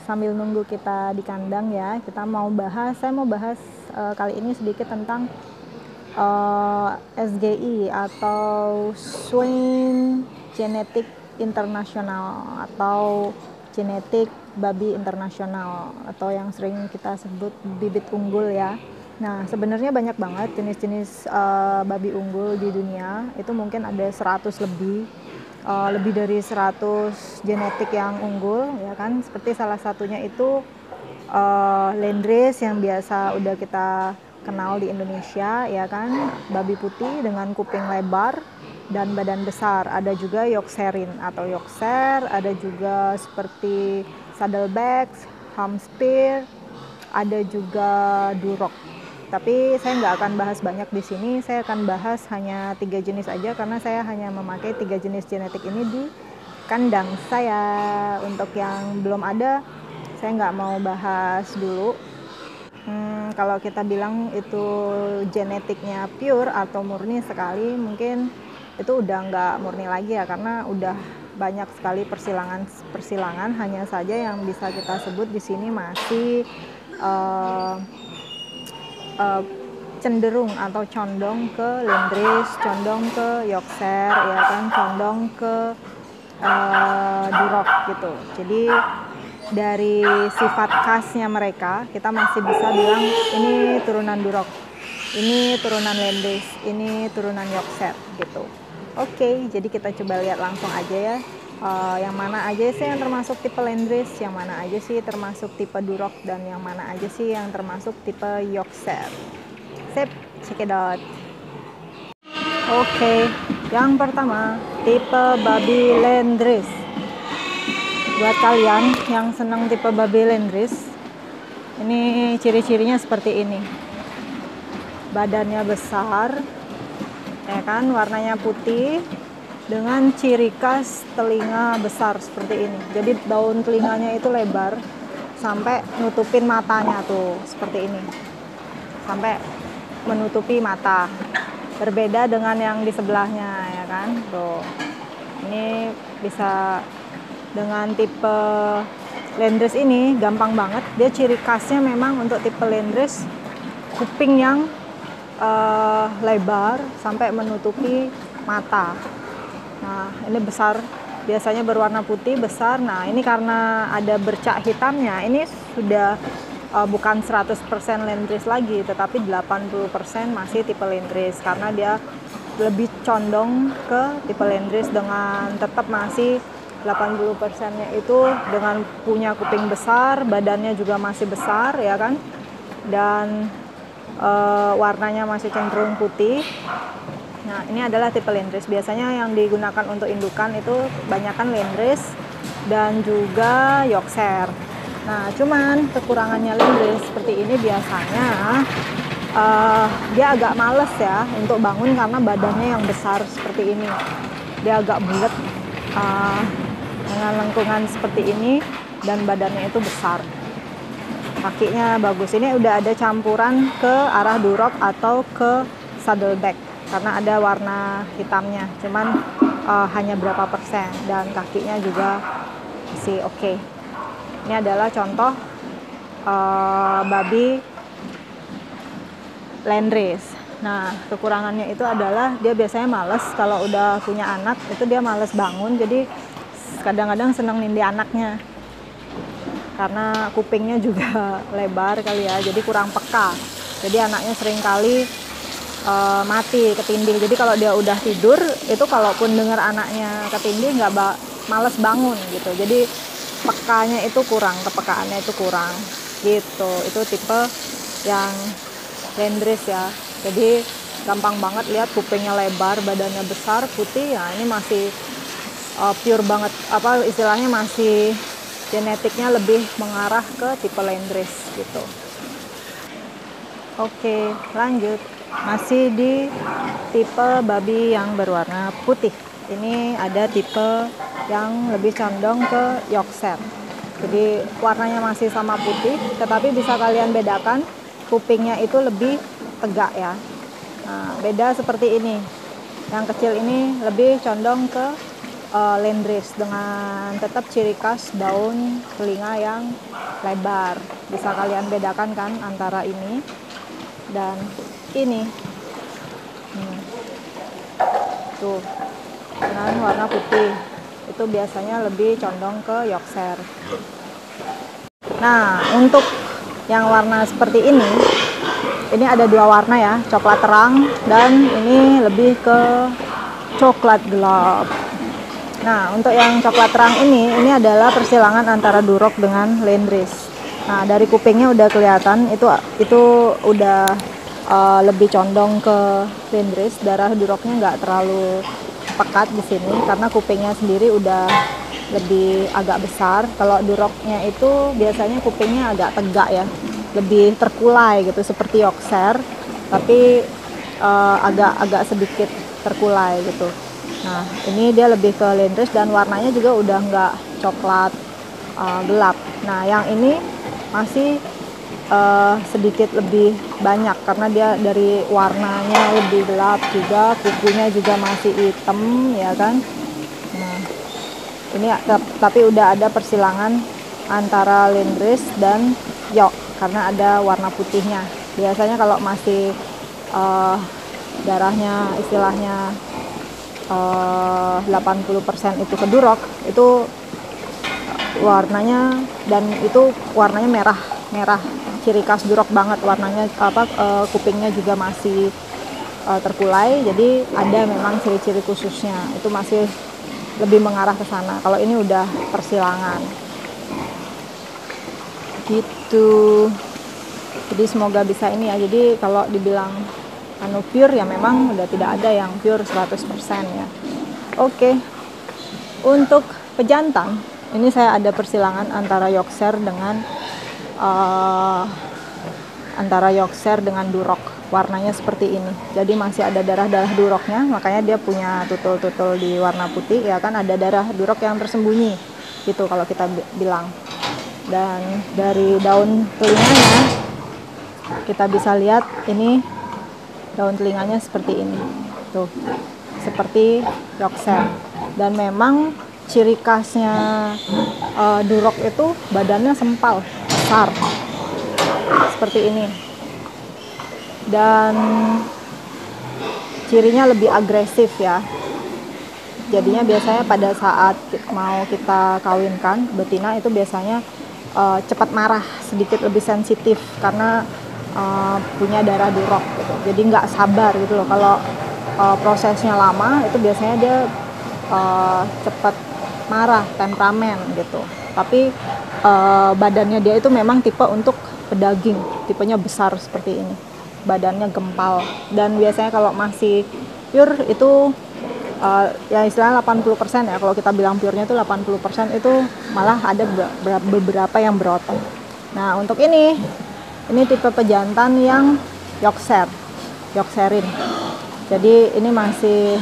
sambil nunggu kita di kandang ya, saya mau bahas kali ini sedikit tentang SGI atau Swain Genetic International atau genetik babi internasional atau yang sering kita sebut bibit unggul ya. Nah, sebenarnya banyak banget jenis-jenis babi unggul di dunia. Itu mungkin ada 100 lebih dari 100 genetik yang unggul ya kan. Seperti salah satunya itu Landrace yang biasa udah kita kenal di Indonesia ya kan, babi putih dengan kuping lebar dan badan besar. Ada juga Yorkshirean atau Yorkshire, ada juga seperti Saddleback, Hampshire, ada juga Duroc. Tapi saya nggak akan bahas banyak di sini, saya akan bahas hanya 3 jenis aja karena saya hanya memakai 3 jenis genetik ini di kandang saya. Untuk yang belum ada, saya nggak mau bahas dulu. Kalau kita bilang itu genetiknya pure atau murni sekali, mungkin itu udah nggak murni lagi ya, karena udah banyak sekali persilangan. Hanya saja yang bisa kita sebut di sini masih cenderung atau condong ke Landrace, condong ke Yorkshire ya kan, condong ke Duroc gitu. Jadi dari sifat khasnya mereka, kita masih bisa bilang ini turunan Duroc, ini turunan Landrace, ini turunan Yorkshire gitu. Oke, jadi kita coba lihat langsung aja ya. Yang mana aja sih yang termasuk tipe Landrace, yang mana aja sih termasuk tipe Duroc, dan yang mana aja sih yang termasuk tipe Yorkshire. Sip, check it out. Oke, yang pertama tipe babi Landrace. Buat kalian yang senang tipe babi Landrace, ini ciri-cirinya seperti ini. Badannya besar, ya kan, warnanya putih, dengan ciri khas telinga besar seperti ini. Jadi daun telinganya itu lebar sampai nutupin matanya tuh, seperti ini. Sampai menutupi mata. Berbeda dengan yang di sebelahnya ya kan. Tuh. Ini bisa dengan tipe Landrace ini gampang banget. Dia ciri khasnya memang untuk tipe Landrace kuping yang lebar sampai menutupi mata. Nah, ini besar, biasanya berwarna putih, besar. Nah, ini karena ada bercak hitamnya, ini sudah bukan 100% Landrace lagi, tetapi 80% masih tipe Landrace, karena dia lebih condong ke tipe Landrace dengan tetap masih 80%-nya itu dengan punya kuping besar, badannya juga masih besar ya kan, dan warnanya masih cenderung putih. Nah, ini adalah tipe Landrace. Biasanya yang digunakan untuk indukan itu kebanyakan Landrace dan juga Yorkshire. Nah, cuman kekurangannya Landrace seperti ini biasanya dia agak males ya untuk bangun karena badannya yang besar seperti ini. Dia agak bulat dengan lengkungan seperti ini dan badannya itu besar. Kakinya bagus. Ini udah ada campuran ke arah Duroc atau ke Saddleback karena ada warna hitamnya. Cuman hanya berapa persen, dan kakinya juga masih oke. Ini adalah contoh babi Landrace. Nah, kekurangannya itu adalah dia biasanya males kalau udah punya anak, itu dia males bangun, jadi kadang-kadang seneng nindih anaknya. Karena kupingnya juga lebar kali ya, jadi kurang peka. Jadi anaknya sering kali mati, ketindih. Jadi kalau dia udah tidur, itu kalaupun dengar anaknya ketindih males bangun gitu. Jadi pekanya itu kurang, kepekaannya itu kurang gitu. Itu tipe yang Landrace ya. Jadi gampang banget lihat, kupingnya lebar, badannya besar, putih ya. Ini masih pure banget, apa istilahnya, masih genetiknya lebih mengarah ke tipe Landrace gitu. Oke, lanjut. Masih di tipe babi yang berwarna putih. Ini ada tipe yang lebih condong ke Yorkshire. Jadi warnanya masih sama putih, tetapi bisa kalian bedakan kupingnya itu lebih tegak ya. Nah, beda seperti ini. Yang kecil ini lebih condong ke Landrace dengan tetap ciri khas daun telinga yang lebar. Bisa kalian bedakan kan antara ini dan ini. Tuh, dengan warna putih. Itu biasanya lebih condong ke Yorkshire. Nah, untuk yang warna seperti ini ada dua warna ya, coklat terang dan ini lebih ke coklat gelap. Nah, untuk yang coklat terang ini adalah persilangan antara Duroc dengan Landrace. Nah, dari kupingnya udah kelihatan itu udah lebih condong ke Landrace. Darah Durocnya nggak terlalu pekat di sini karena kupingnya sendiri udah lebih agak besar. Kalau Durocnya itu biasanya kupingnya agak tegak ya, lebih terkulai gitu seperti Yorkshire, tapi agak sedikit terkulai gitu. Nah, ini dia lebih ke Landrace dan warnanya juga udah nggak coklat gelap. Nah, yang ini masih sedikit lebih banyak karena dia dari warnanya lebih gelap juga, kukunya juga masih hitam ya kan. Nah, ini tapi udah ada persilangan antara Landrace dan York karena ada warna putihnya. Biasanya kalau masih darahnya istilahnya 80% itu ke Duroc, itu warnanya dan itu warnanya merah ciri khas Duroc banget warnanya. Kupingnya juga masih terkulai, jadi ada memang ciri-ciri khususnya, itu masih lebih mengarah ke sana. Kalau ini udah persilangan gitu. Jadi semoga bisa ini ya. Jadi kalau dibilang pure ya memang udah tidak ada yang pure 100% ya. Oke. Untuk pejantan ini saya ada persilangan antara Yorkshire dengan Duroc. Warnanya seperti ini. Jadi masih ada darah-darah Durocnya, makanya dia punya tutul-tutul di warna putih ya kan, ada darah Duroc yang tersembunyi gitu kalau kita bilang. Dan dari daun telinganya kita bisa lihat ini daun telinganya seperti ini tuh, seperti Yorkshire. Dan memang ciri khasnya Duroc itu badannya sempal, besar seperti ini, dan cirinya lebih agresif ya. Jadinya biasanya pada saat mau kita kawinkan betina itu biasanya cepat marah, sedikit lebih sensitif karena punya darah Duroc gitu. Jadi nggak sabar gitu loh. Kalau prosesnya lama itu biasanya dia cepat marah, temperamen gitu. Tapi badannya dia itu memang tipe untuk pedaging, tipenya besar seperti ini, badannya gempal. Dan biasanya kalau masih pure itu ya istilahnya 80% ya, kalau kita bilang purenya itu 80%, itu malah ada beberapa yang berotot. Nah, untuk ini tipe pejantan yang Yorkshirean. Jadi ini masih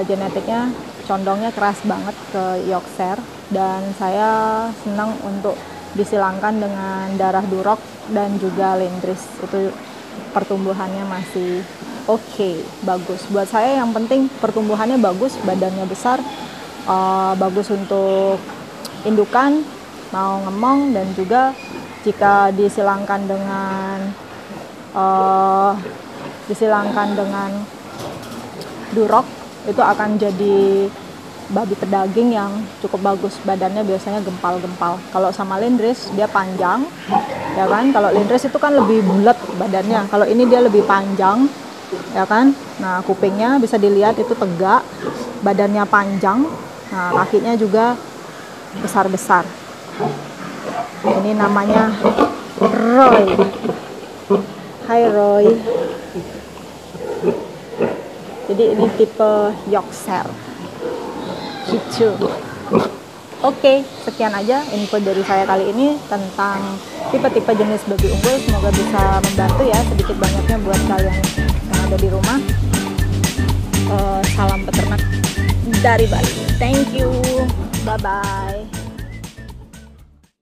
genetiknya condongnya keras banget ke Yorkshire, dan saya senang untuk disilangkan dengan darah Duroc dan juga Landrace. Itu pertumbuhannya masih oke, bagus. Buat saya yang penting pertumbuhannya bagus, badannya besar, bagus untuk indukan, mau ngemong, dan juga jika disilangkan dengan Duroc itu akan jadi babi pedaging yang cukup bagus. Badannya biasanya gempal-gempal. Kalau sama Landrace dia panjang, ya kan? Kalau Landrace itu kan lebih bulat badannya. Kalau ini dia lebih panjang, ya kan? Nah, kupingnya bisa dilihat itu tegak, badannya panjang. Nah, kakinya juga besar-besar. Ini namanya Roy. Hai Roy. Jadi ini tipe Yorkshire gitu. Oke, sekian aja info dari saya kali ini tentang tipe-tipe jenis babi unggul. Semoga bisa membantu ya sedikit banyaknya buat kalian yang ada di rumah. Salam peternak dari Bali. Thank you. Bye bye.